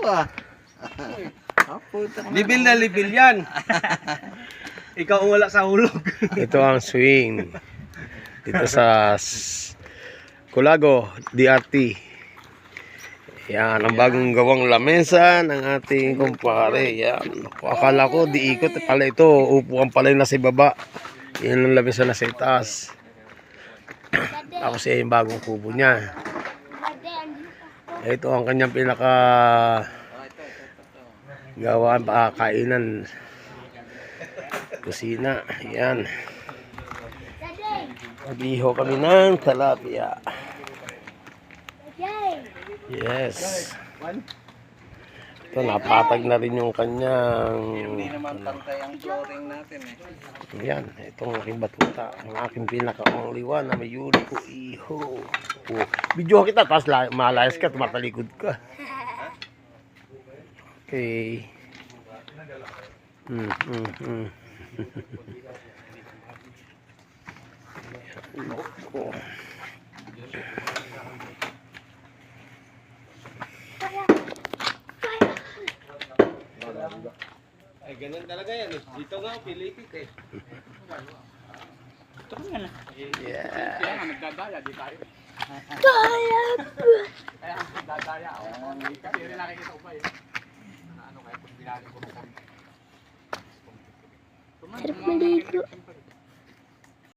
ah. Libil na libil yan. Ikaw ang wala sa hulog. Ito ang swing. Dito sa Culago, DRT. Yan, ang bagong gawang lamesa ng ating kumpare. Yan. Akala ko, di ikot. Pala ito, upuan pala yung nasa baba. Yan ang lamesa na sa itaas. Tapos yung bagong kubo niya. Ito ang kanyang pinaka gawaan, kainan. Kusina. Yan. Nabiho kami ng tilapia. Yes. Ito, napatag na rin yung kanyang... Hindi naman pantay ang flooring natin eh. Yan, itong aking batuta. Ang aking pinaka-only one na may Yuliko Iho. Video kita, tapos malayas ka, tumatalikod ka. Okay. Ay, ganun talaga yan eh. Dito nga, pilikit eh. Ito nga na. Yeah. Kaya nga nagdadaya, di tayo. Kaya nga nagdadaya. Kasi rin nakikita ko pa eh. Ano kaya kung binali ko nung kami. Sarap maligo.